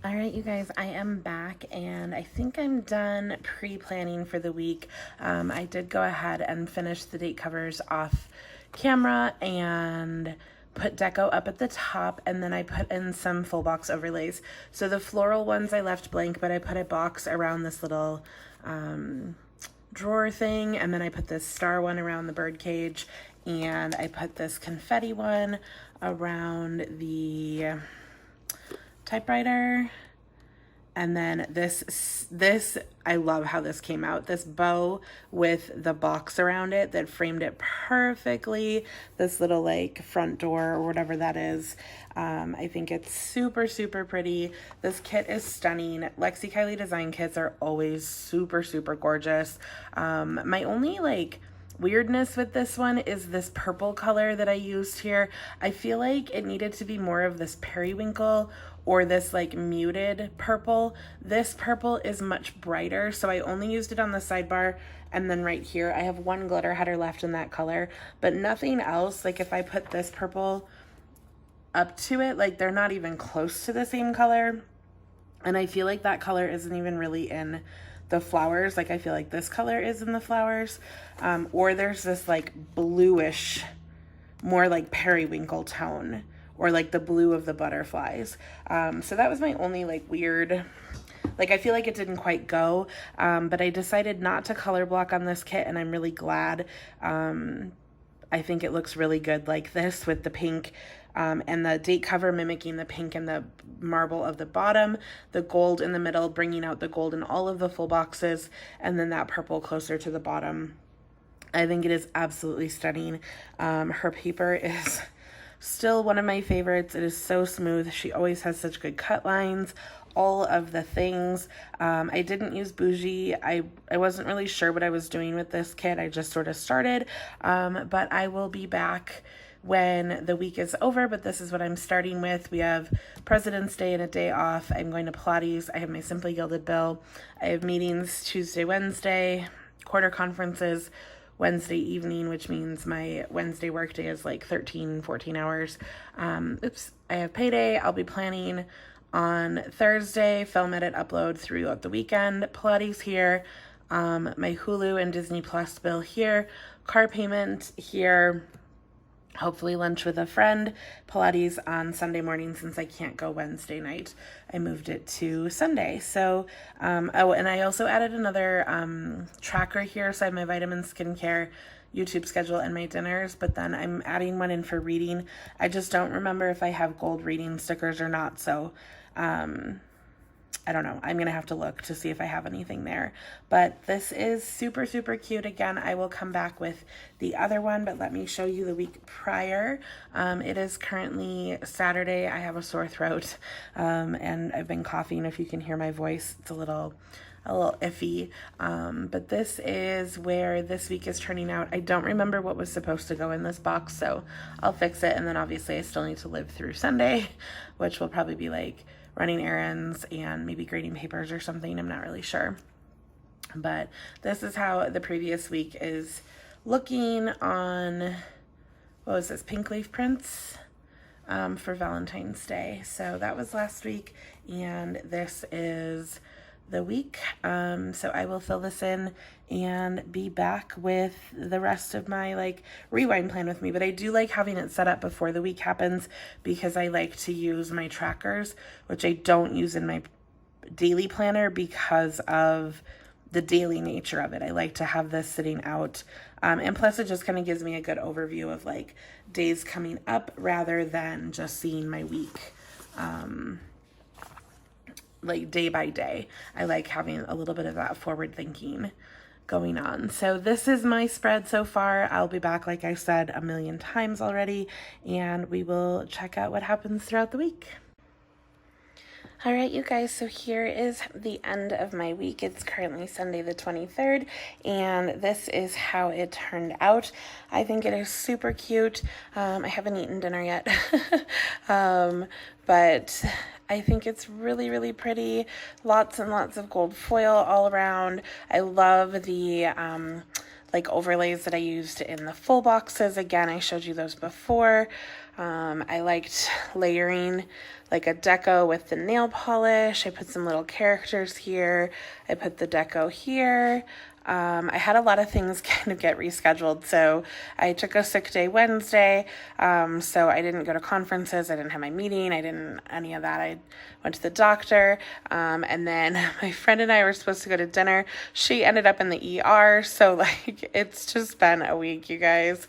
All right, you guys, I am back and I think I'm done pre-planning for the week. I did go ahead and finish the date covers off camera and put deco up at the top, and then I put in some full box overlays. So the floral ones I left blank, but I put a box around this little drawer thing, and then I put this star one around the bird cage, and I put this confetti one around the typewriter. And then this, I love how this came out. This bow with the box around it that framed it perfectly. This little like front door or whatever that is. I think it's super, super pretty. This kit is stunning. Lexi Kylie design kits are always super, super gorgeous. My only like weirdness with this one is this purple color that I used here. I feel like it needed to be more of this periwinkle or this like muted purple. This purple is much brighter, so I only used it on the sidebar, and then right here I have one glitter header left in that color, but nothing else. Like if I put this purple up to it, like they're not even close to the same color. And I feel like that color isn't even really in the flowers. Like I feel like this color is in the flowers. Or there's this like bluish, more like periwinkle tone, or like the blue of the butterflies. So that was my only like weird, like I feel like it didn't quite go, but I decided not to color block on this kit, and I'm really glad. I think it looks really good like this with the pink and the date cover mimicking the pink and the marble of the bottom, the gold in the middle, bringing out the gold in all of the full boxes, and then that purple closer to the bottom. I think it is absolutely stunning. Her paper is still one of my favorites. It is so smooth. She always has such good cut lines, all of the things. I didn't use bougie. I wasn't really sure what I was doing with this kit. I just sort of started, but I will be back when the week is over, but this is what I'm starting with. We have President's Day and a day off. I'm going to Pilates. I have my Simply Gilded bill. I have meetings Tuesday, Wednesday, quarter conferences Wednesday evening, which means my Wednesday workday is like 13, 14 hours. I have payday. I'll be planning on Thursday, film edit, upload throughout the weekend. Pilates here, my Hulu and Disney Plus bill here, car payment here, hopefully lunch with a friend, Pilates on Sunday morning since I can't go Wednesday night. I moved it to Sunday. So, oh, and I also added another tracker here. So I have my vitamin skincare YouTube schedule and my dinners, but then I'm adding one in for reading. I just don't remember if I have gold reading stickers or not. So, I don't know. I'm going to have to look to see if I have anything there. But this is super, super cute. Again, I will come back with the other one, but let me show you the week prior. It is currently Saturday. I have a sore throat, and I've been coughing. If you can hear my voice, it's a little iffy. But this is where this week is turning out. I don't remember what was supposed to go in this box, so I'll fix it. And then obviously I still need to live through Sunday, which will probably be like running errands and maybe grading papers or something. I'm not really sure. But this is how the previous week is looking on, what was this, Pink Leaf Prints for Valentine's Day. So that was last week, and this is the week. So I will fill this in and be back with the rest of my like rewind plan with me. But I do like having it set up before the week happens because I like to use my trackers, which I don't use in my daily planner because of the daily nature of it. I like to have this sitting out. And plus it just kind of gives me a good overview of like days coming up rather than just seeing my week like day by day. I like having a little bit of that forward thinking going on. So this is my spread so far. I'll be back, like I said, a million times already, and we will check out what happens throughout the week. All right, you guys, so here is the end of my week. It's currently Sunday the 23rd, and this is how it turned out. I think it is super cute. I haven't eaten dinner yet, but I think it's really, really pretty. Lots and lots of gold foil all around. I love the like overlays that I used in the full boxes. Again, I showed you those before. I liked layering like a deco with the nail polish. I put some little characters here. I put the deco here. I had a lot of things kind of get rescheduled. So I took a sick day Wednesday. So I didn't go to conferences. I didn't have my meeting. I didn't any of that. I went to the doctor. And then my friend and I were supposed to go to dinner. She ended up in the ER. So like, it's just been a week, you guys.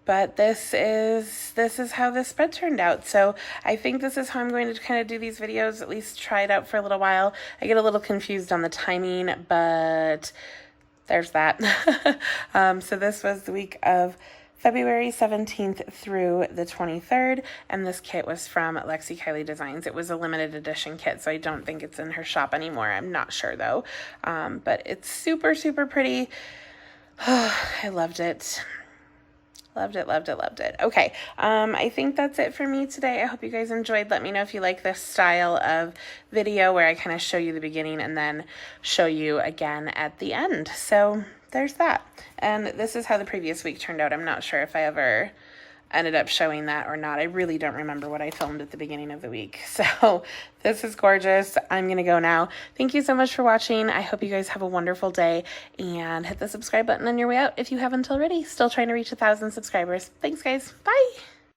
But this is how this spread turned out. So I think this is how I'm going to kind of do these videos, at least try it out for a little while. I get a little confused on the timing, but there's that. So this was the week of February 17th through the 23rd, and this kit was from Lexi Kylie Designs. It was a limited edition kit, so I don't think it's in her shop anymore. I'm not sure though. But it's super, super pretty. I loved it. Loved it, loved it, loved it. Okay, I think that's it for me today. I hope you guys enjoyed. Let me know if you like this style of video where I kind of show you the beginning and then show you again at the end. So there's that. And this is how the previous week turned out. I'm not sure if I ever ended up showing that or not. I really don't remember what I filmed at the beginning of the week. So this is gorgeous. I'm gonna go now. Thank you so much for watching. I hope you guys have a wonderful day, and hit the subscribe button on your way out if you haven't already. Still trying to reach 1,000 subscribers. Thanks guys. Bye.